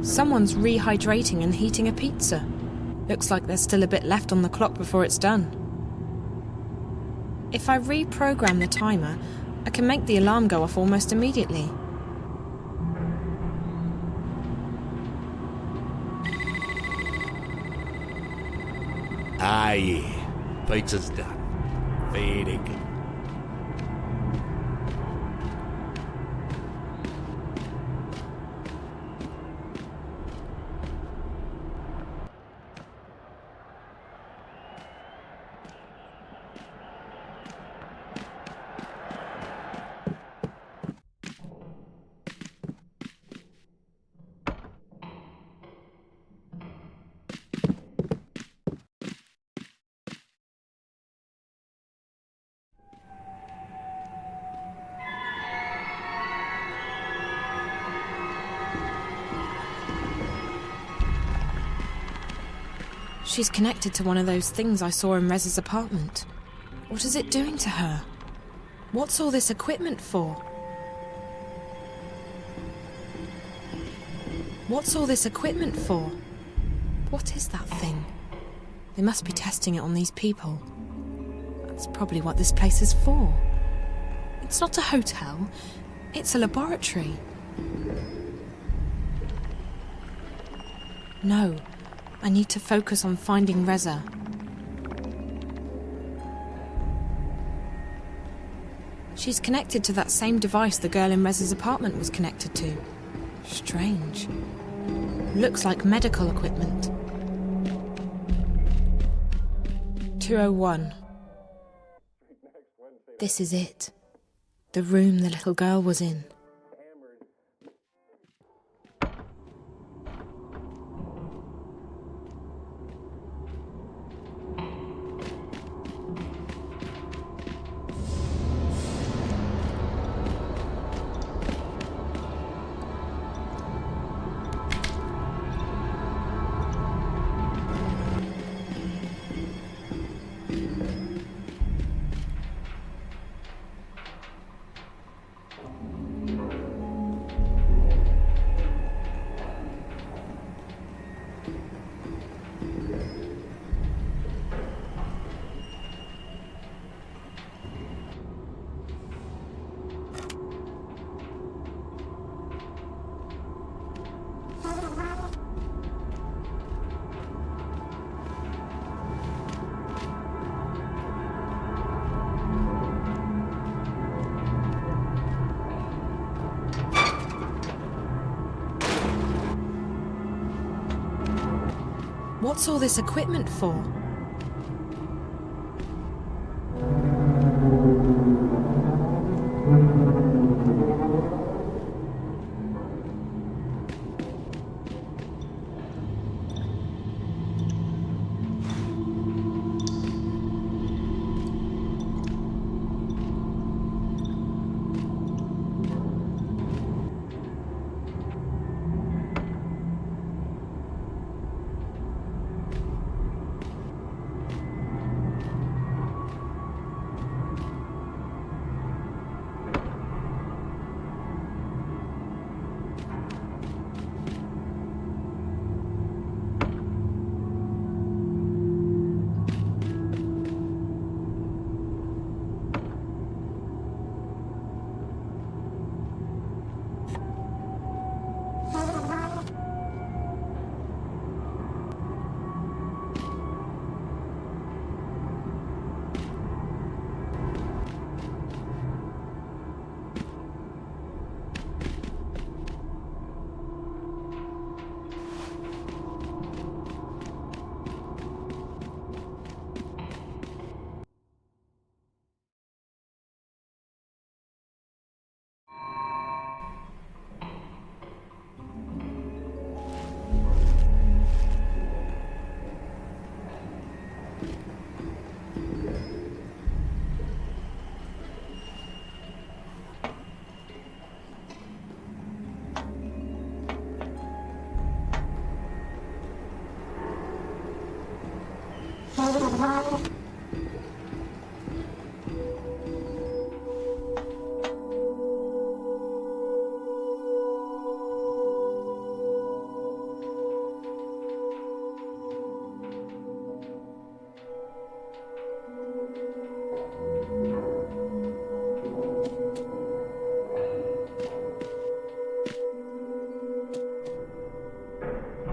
Someone's rehydrating and heating a pizza. Looks like there's still a bit left on the clock before it's done. If I reprogram the timer, I can make the alarm go off almost immediately. Ah, yeah. Pizza's done. Very good. She's connected to one of those things I saw in Rez's apartment. What is it doing to her? What's all this equipment for? What's all this equipment for? What is that thing? They must be testing it on these people. That's probably what this place is for. It's not a hotel. It's a laboratory. No. I need to focus on finding Reza. She's connected to that same device the girl in Reza's apartment was connected to. Strange. Looks like medical equipment. 201. This is it. The room the little girl was in. What's all this equipment for?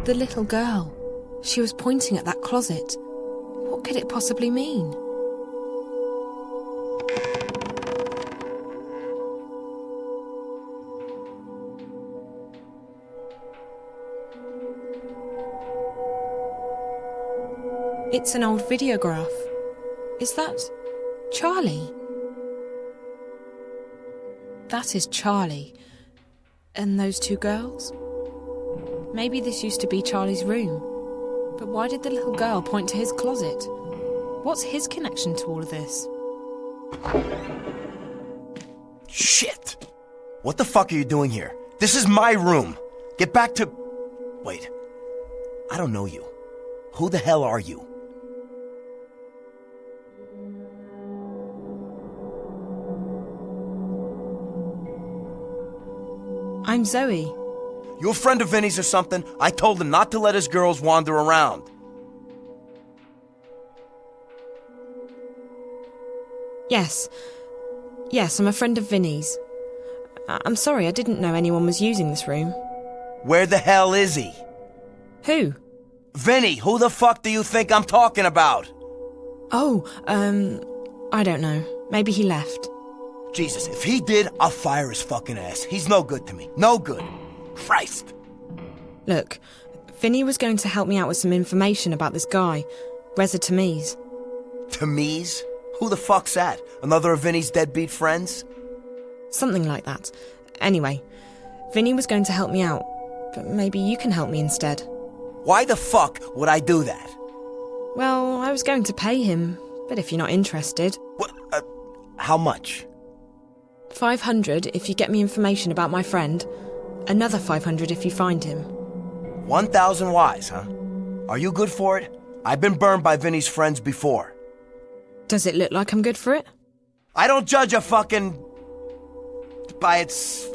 The little girl. She was pointing at that closet. What could it possibly mean? It's an old videograph. Is that Charlie? That is Charlie. And those two girls? Maybe this used to be Charlie's room. But why did the little girl point to his closet? What's his connection to all of this? Shit! What the fuck are you doing here? This is my room. Get back to... Wait. I don't know you. Who the hell are you? I'm Zoe. You a friend of Vinny's or something? I told him not to let his girls wander around. Yes. Yes, I'm a friend of Vinny's. I'm sorry, I didn't know anyone was using this room. Where the hell is he? Who? Vinny, who the fuck do you think I'm talking about? Oh, I don't know. Maybe he left. Jesus, if he did, I'll fire his fucking ass. He's no good to me. No good. Christ. Look, Vinny was going to help me out with some information about this guy, Reza Tamiz. Tamiz? Who the fuck's that? Another of Vinny's deadbeat friends? Something like that. Anyway, Vinny was going to help me out, but maybe you can help me instead. Why the fuck would I do that? Well, I was going to pay him, but if you're not interested... What? How much? 500 if you get me information about my friend. Another 500 if you find him. 1,000 wise, huh? Are you good for it? I've been burned by Vinny's friends before. Does it look like I'm good for it? I don't judge a fucking... by its...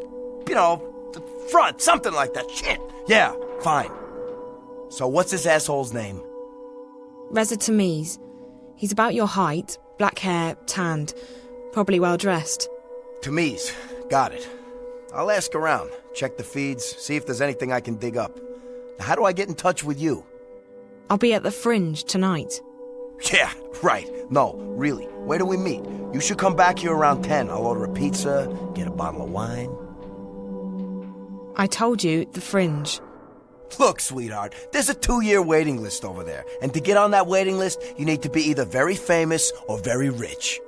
the front, something like that. Shit. Yeah, fine. So what's this asshole's name? Reza Tamiz. He's about your height, black hair, tanned, probably well dressed. Tamiz. Got it. I'll ask around, check the feeds, see if there's anything I can dig up. How do I get in touch with you? I'll be at the Fringe tonight. Yeah, right. No, really. Where do we meet? You should come back here around 10. I'll order a pizza, get a bottle of wine. I told you, the Fringe. Look, sweetheart, there's a 2-year waiting list over there. And to get on that waiting list, you need to be either very famous or very rich.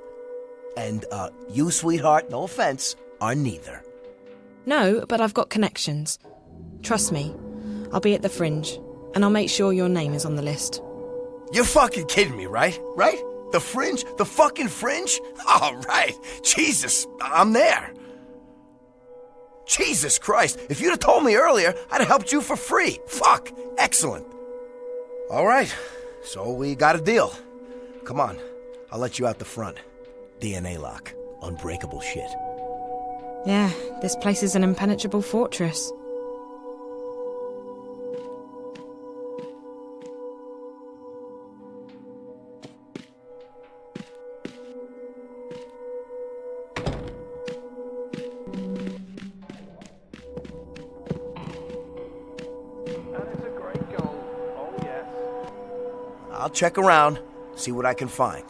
And, you, sweetheart, no offense, are neither. No, but I've got connections. Trust me. I'll be at the Fringe, and I'll make sure your name is on the list. You're fucking kidding me, right? Right? The Fringe? The fucking Fringe? All right. Jesus, I'm there. Jesus Christ, if you'd have told me earlier, I'd have helped you for free. Fuck, excellent. All right, so we got a deal. Come on, I'll let you out the front. DNA lock, unbreakable shit. Yeah, this place is an impenetrable fortress. I'll check around, see what I can find.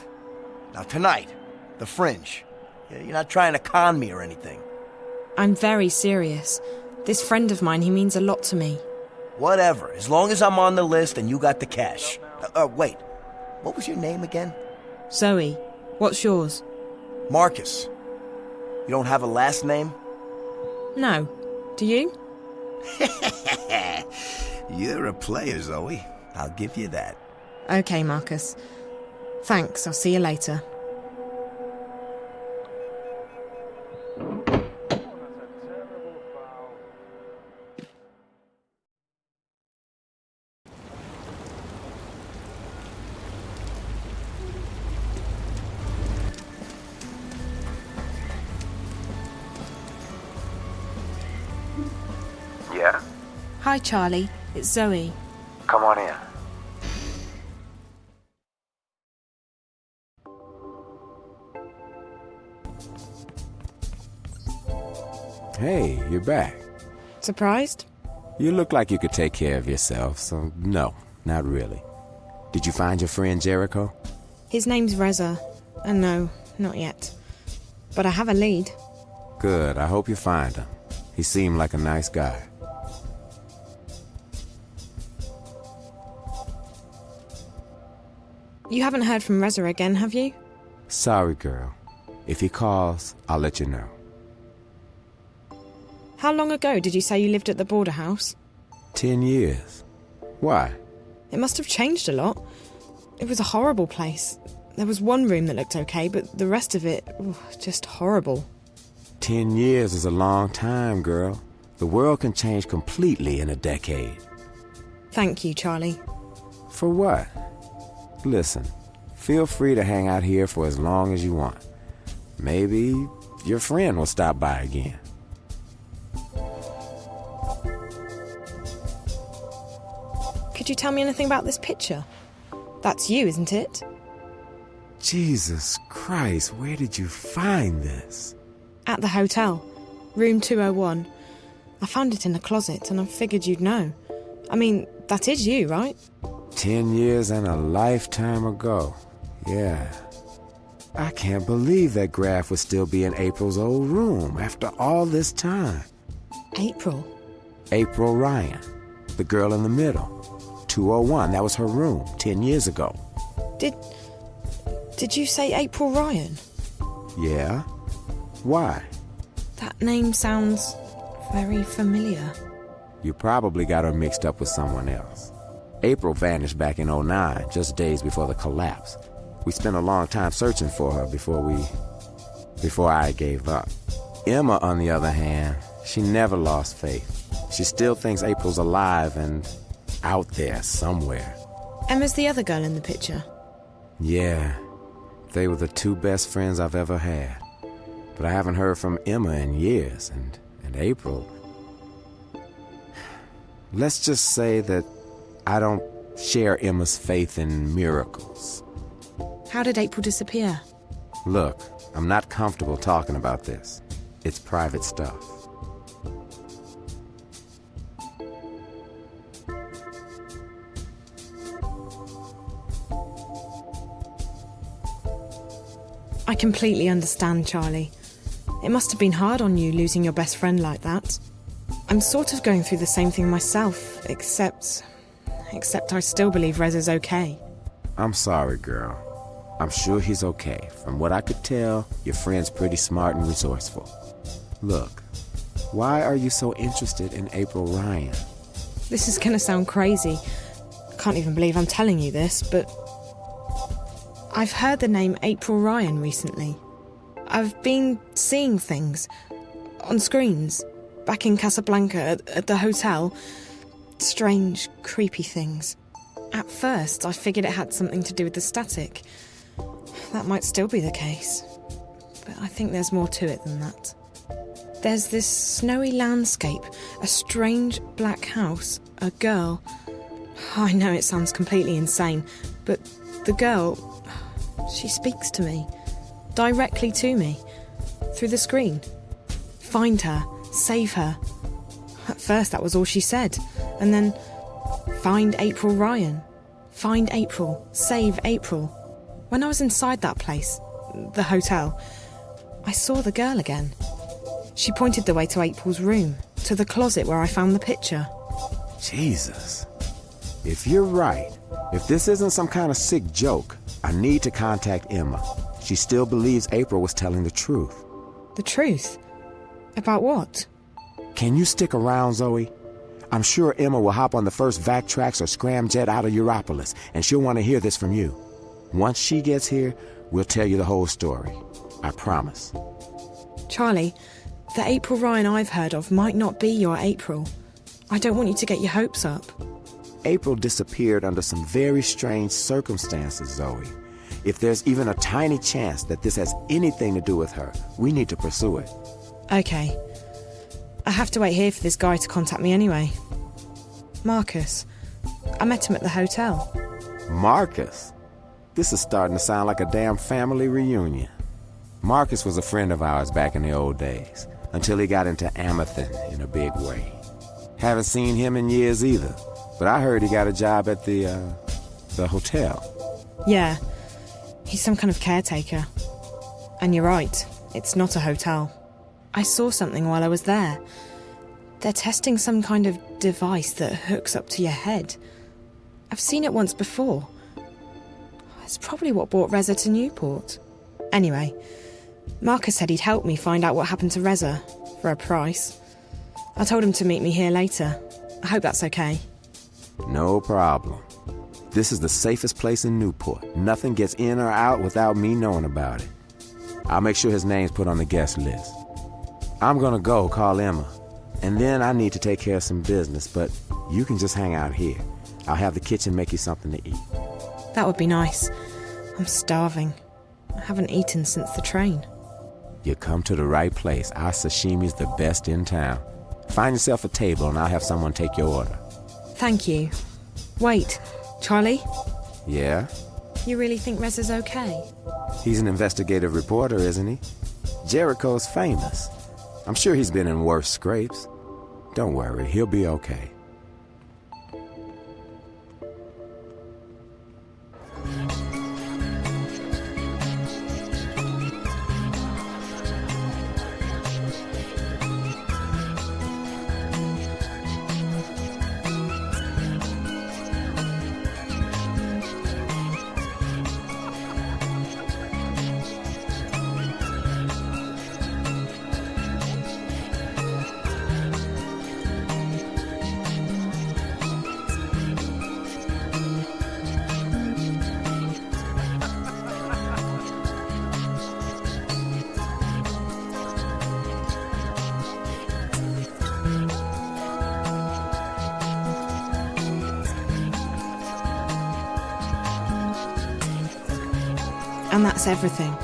Now tonight, the Fringe. You're not trying to con me or anything. I'm very serious. This friend of mine, he means a lot to me. Whatever, as long as I'm on the list and you got the cash. Wait, what was your name again? Zoe, what's yours? Marcus. You don't have a last name? No. Do you? You're a player, Zoe. I'll give you that. Okay, Marcus. Thanks, I'll see you later. Yeah? Hi, Charlie. It's Zoe. Come on in. Hey, you're back. Surprised? You look like you could take care of yourself, so no, not really. Did you find your friend Jericho? His name's Reza, and no, not yet. But I have a lead. Good, I hope you find him. He seemed like a nice guy. You haven't heard from Reza again, have you? Sorry, girl. If he calls, I'll let you know. How long ago did you say you lived at the border house? 10 years. Why? It must have changed a lot. It was a horrible place. There was one room that looked okay, but the rest of it, just horrible. 10 years is a long time, girl. The world can change completely in a decade. Thank you, Charlie. For what? Listen, feel free to hang out here for as long as you want. Maybe your friend will stop by again. Could you tell me anything about this picture? That's you, isn't it? Jesus Christ, where did you find this? At the hotel. Room 201. I found it in the closet and I figured you'd know. I mean, that is you, right? 10 years and a lifetime ago. Yeah. I can't believe that graph would still be in April's old room after all this time. April? April Ryan, the girl in the middle. 201, that was her room 10 years ago. Did you say April Ryan? Yeah? Why? That name sounds very familiar. You probably got her mixed up with someone else. April vanished back in '09, just days before the collapse. We spent a long time searching for her before I gave up. Emma, on the other hand, she never lost faith. She still thinks April's alive and out there somewhere. Emma's the other girl in the picture. Yeah, they were the two best friends I've ever had. But I haven't heard from Emma in years, and April... Let's just say that I don't share Emma's faith in miracles. How did April disappear? Look, I'm not comfortable talking about this. It's private stuff. I completely understand, Charlie. It must have been hard on you losing your best friend like that. I'm sort of going through the same thing myself, except I still believe Reza's okay. I'm sorry, girl. I'm sure he's okay. From what I could tell, your friend's pretty smart and resourceful. Look, why are you so interested in April Ryan? This is gonna sound crazy. I can't even believe I'm telling you this, but I've heard the name April Ryan recently. I've been seeing things on screens back in Casablanca at the hotel. Strange, creepy things. At first, I figured it had something to do with the static. That might still be the case. But I think there's more to it than that. There's this snowy landscape, a strange black house, a girl. I know it sounds completely insane, but the girl, she speaks to me. Directly to me. Through the screen. Find her. Save her. At first that was all she said. And then, find April Ryan. Find April. Save April. When I was inside that place, the hotel, I saw the girl again. She pointed the way to April's room, to the closet where I found the picture. Jesus. If you're right, if this isn't some kind of sick joke, I need to contact Emma. She still believes April was telling the truth. The truth? About what? Can you stick around, Zoe? I'm sure Emma will hop on the first vac tracks or scramjet out of Europolis, and she'll want to hear this from you. Once she gets here, we'll tell you the whole story. I promise. Charlie, the April Ryan I've heard of might not be your April. I don't want you to get your hopes up. April disappeared under some very strange circumstances, Zoe. If there's even a tiny chance that this has anything to do with her, we need to pursue it. Okay. I have to wait here for this guy to contact me anyway. Marcus. I met him at the hotel. Marcus? This is starting to sound like a damn family reunion. Marcus was a friend of ours back in the old days, until he got into Amethyst in a big way. Haven't seen him in years either. But I heard he got a job at the hotel. Yeah, he's some kind of caretaker. And you're right, it's not a hotel. I saw something while I was there. They're testing some kind of device that hooks up to your head. I've seen it once before. It's probably what brought Reza to Newport. Anyway, Marcus said he'd help me find out what happened to Reza, for a price. I told him to meet me here later. I hope that's okay. No problem. This is the safest place in Newport. Nothing gets in or out without me knowing about it. I'll make sure his name's put on the guest list. I'm gonna go call Emma, and then I need to take care of some business, but you can just hang out here. I'll have the kitchen make you something to eat. That would be nice. I'm starving. I haven't eaten since the train. You come to the right place. Our sashimi's the best in town. Find yourself a table and I'll have someone take your order. Thank you. Wait, Charlie? Yeah? You really think Reza's okay? He's an investigative reporter, isn't he? Jericho's famous. I'm sure he's been in worse scrapes. Don't worry, he'll be okay. And that's everything.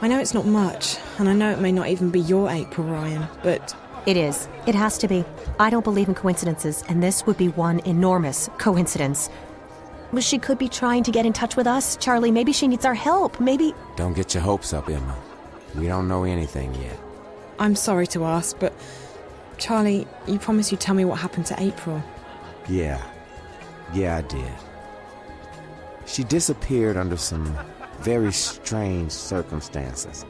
I know it's not much, and I know it may not even be your April, Ryan, but... It is. It has to be. I don't believe in coincidences, and this would be one enormous coincidence. She could be trying to get in touch with us. Charlie, maybe she needs our help. Maybe... Don't get your hopes up, Emma. We don't know anything yet. I'm sorry to ask, but... Charlie, you promised you'd tell me what happened to April. Yeah, I did. She disappeared under some very strange circumstances.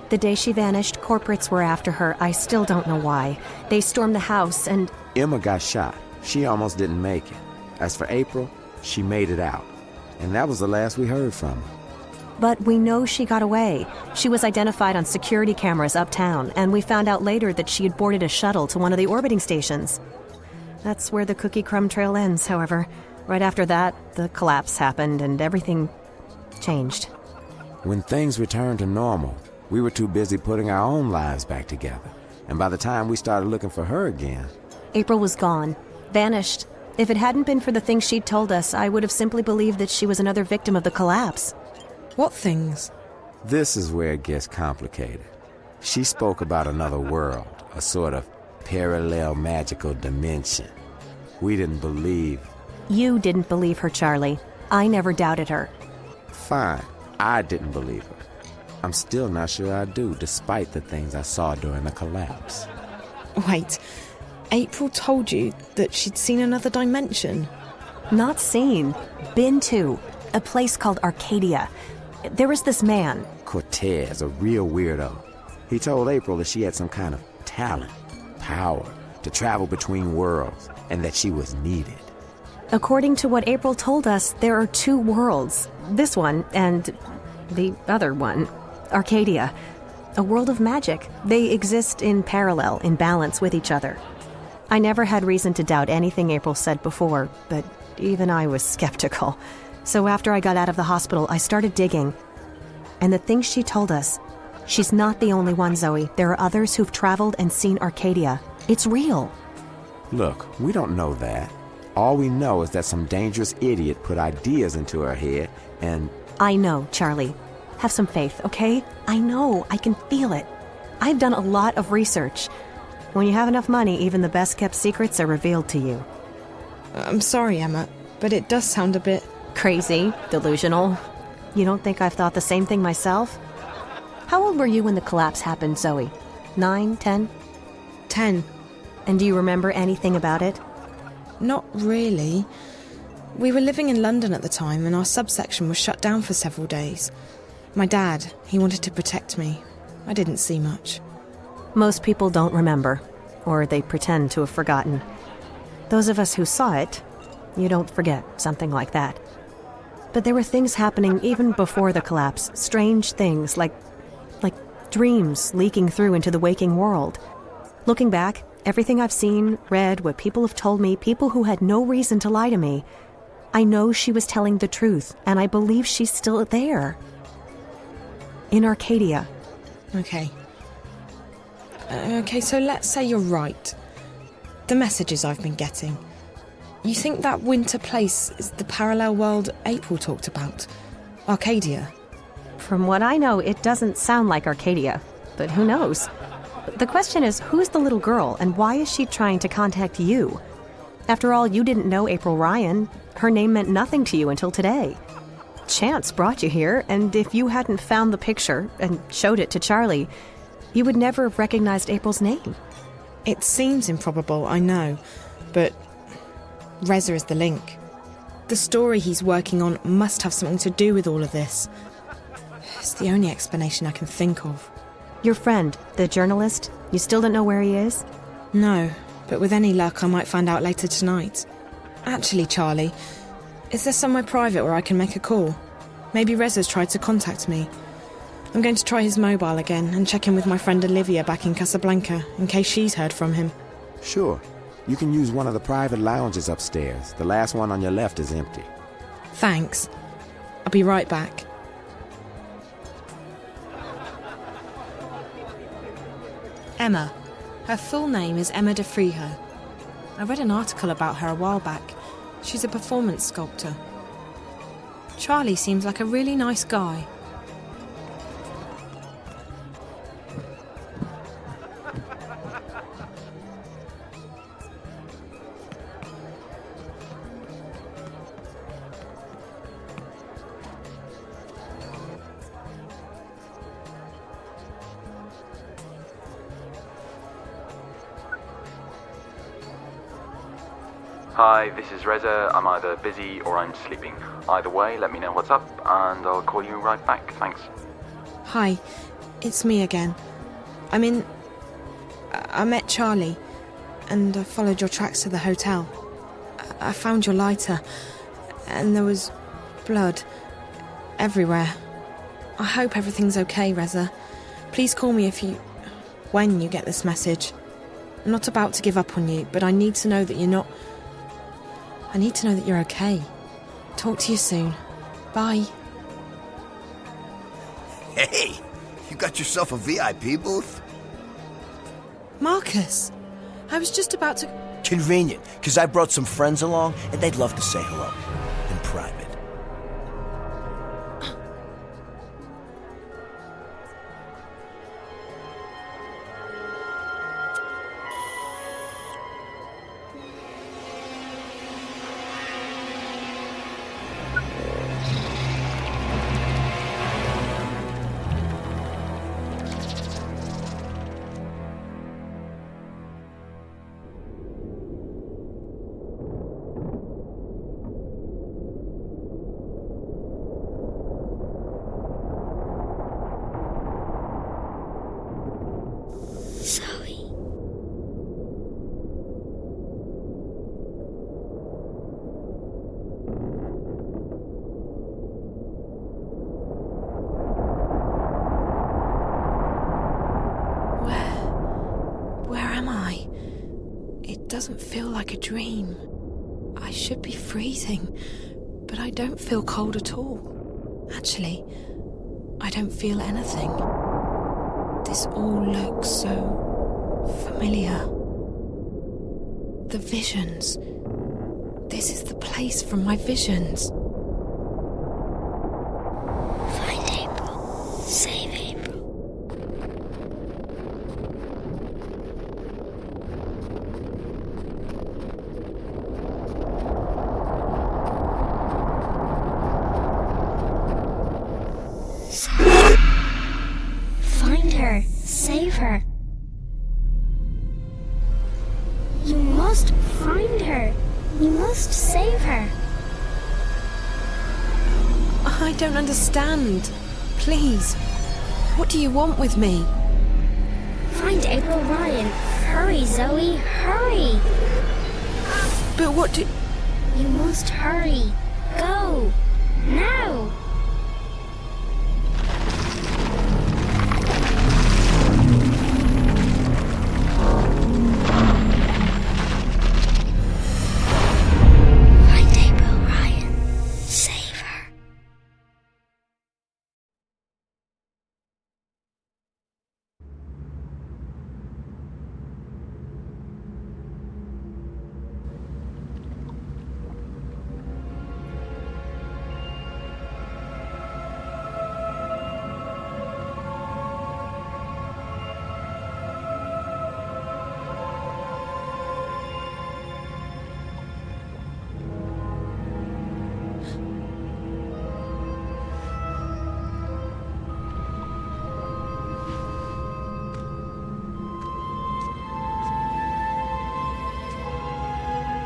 The day she vanished, corporates were after her. I still don't know why. They stormed the house and... Emma got shot. She almost didn't make it. As for April, she made it out. And that was the last we heard from her. But we know she got away. She was identified on security cameras uptown, and we found out later that she had boarded a shuttle to one of the orbiting stations. That's where the cookie crumb trail ends, however. Right after that, the collapse happened and everything changed. When things returned to normal, we were too busy putting our own lives back together. And by the time we started looking for her again... April was gone. Vanished. If it hadn't been for the things she'd told us, I would have simply believed that she was another victim of the collapse. What things? This is where it gets complicated. She spoke about another world, a sort of parallel magical dimension. We didn't believe... You didn't believe her, Charlie. I never doubted her. Fine, I didn't believe her. I'm still not sure I do, despite the things I saw during the collapse. Wait, April told you that she'd seen another dimension? Not seen. Been to. A place called Arcadia. There was this man. Cortez, a real weirdo. He told April that she had some kind of talent, power, to travel between worlds, and that she was needed. According to what April told us, there are two worlds. This one and the other one. Arcadia. A world of magic. They exist in parallel, in balance with each other. I never had reason to doubt anything April said before, but even I was skeptical. So after I got out of the hospital, I started digging. And the things she told us, she's not the only one, Zoe. There are others who've traveled and seen Arcadia. It's real. Look, we don't know that. All we know is that some dangerous idiot put ideas into her head and... I know, Charlie. Have some faith, okay? I know. I can feel it. I've done a lot of research. When you have enough money, even the best-kept secrets are revealed to you. I'm sorry, Emma, but it does sound a bit... Crazy, delusional. You don't think I've thought the same thing myself? How old were you when the collapse happened, Zoe? 9, 10? 10. And do you remember anything about it? Not really. We were living in London at the time and our subsection was shut down for several days. My dad, he wanted to protect me. I didn't see much. Most people don't remember, or they pretend to have forgotten. Those of us who saw it, you don't forget something like that. But there were things happening even before the collapse, strange things like dreams leaking through into the waking world. Looking back, everything I've seen, read, what people have told me, people who had no reason to lie to me, I know she was telling the truth, and I believe she's still there. In Arcadia. Okay. Okay, so let's say you're right. The messages I've been getting. You think that winter place is the parallel world April talked about? Arcadia? From what I know, it doesn't sound like Arcadia, but who knows? The question is, who's the little girl, and why is she trying to contact you? After all, you didn't know April Ryan. Her name meant nothing to you until today. Chance brought you here, and if you hadn't found the picture and showed it to Charlie, you would never have recognized April's name. It seems improbable, I know, but Reza is the link. The story he's working on must have something to do with all of this. It's the only explanation I can think of. Your friend, the journalist, you still don't know where he is? No, but with any luck I might find out later tonight. Actually, Charlie, is there somewhere private where I can make a call? Maybe Reza's tried to contact me. I'm going to try his mobile again and check in with my friend Olivia back in Casablanca, in case she's heard from him. Sure. You can use one of the private lounges upstairs. The last one on your left is empty. Thanks. I'll be right back. Emma. Her full name is Emma de Friher. I read an article about her a while back. She's a performance sculptor. Charlie seems like a really nice guy. Hi, this is Reza. I'm either busy or I'm sleeping. Either way, let me know what's up and I'll call you right back. Thanks. Hi, it's me again. I met Charlie, and I followed your tracks to the hotel. I found your lighter, and there was blood everywhere. I hope everything's okay, Reza. Please call me when you get this message. I'm not about to give up on you, but I need to know that you're not... I need to know that you're okay. Talk to you soon. Bye. Hey, you got yourself a VIP booth? Marcus, I was just about to... Convenient, because I brought some friends along, and they'd love to say hello. In private. It doesn't feel like a dream. I should be freezing, but I don't feel cold at all. Actually, I don't feel anything. This all looks so familiar. The visions. This is the place from my visions. Find April. Save April. Find her. Save her. must find her. You must save her. I don't understand. Please, what do you want with me? Find April Ryan. Hurry, Zoe, hurry. But what do... You must hurry. Go. Now. Find April Ryan. Save her.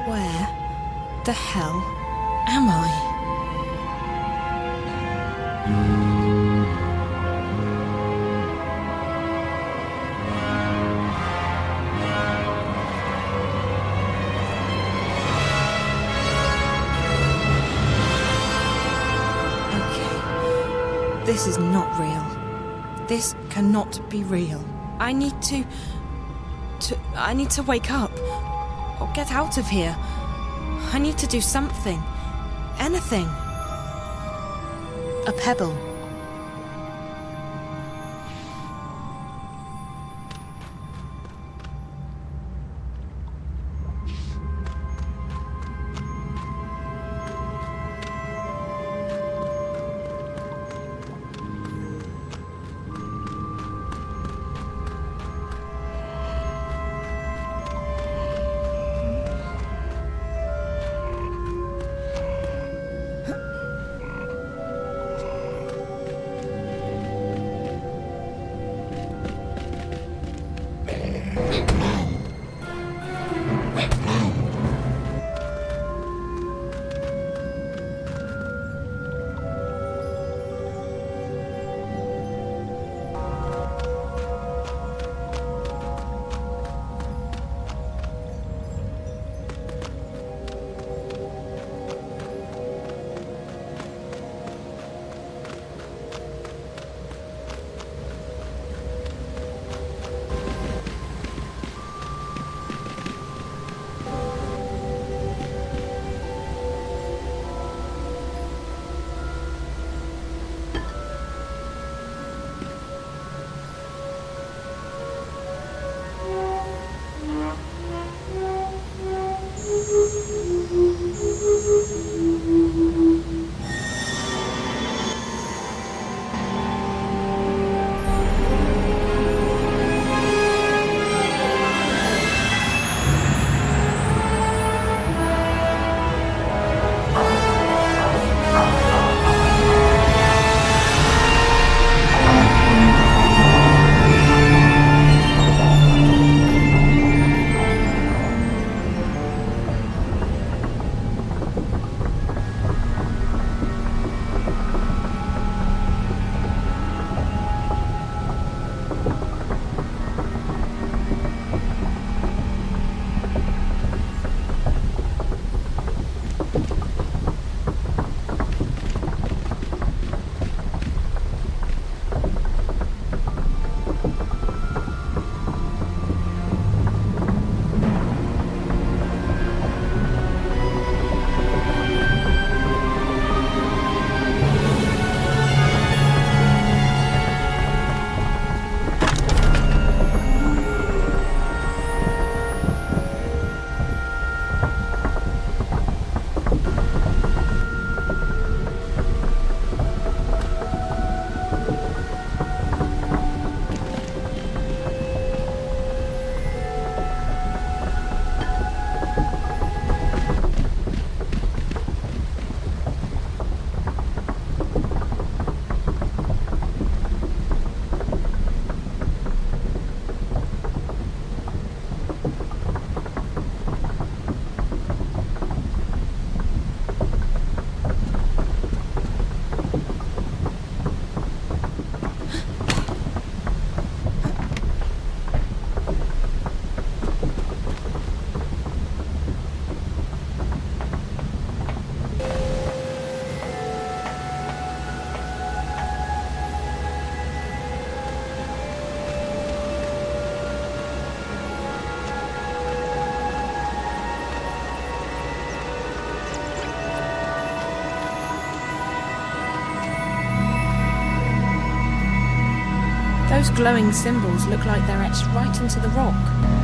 Where the hell am I? Okay, this is not real. This cannot be real. I need to wake up. Or get out of here. I need to do something. Anything. A pebble. Those glowing symbols look like they're etched right into the rock.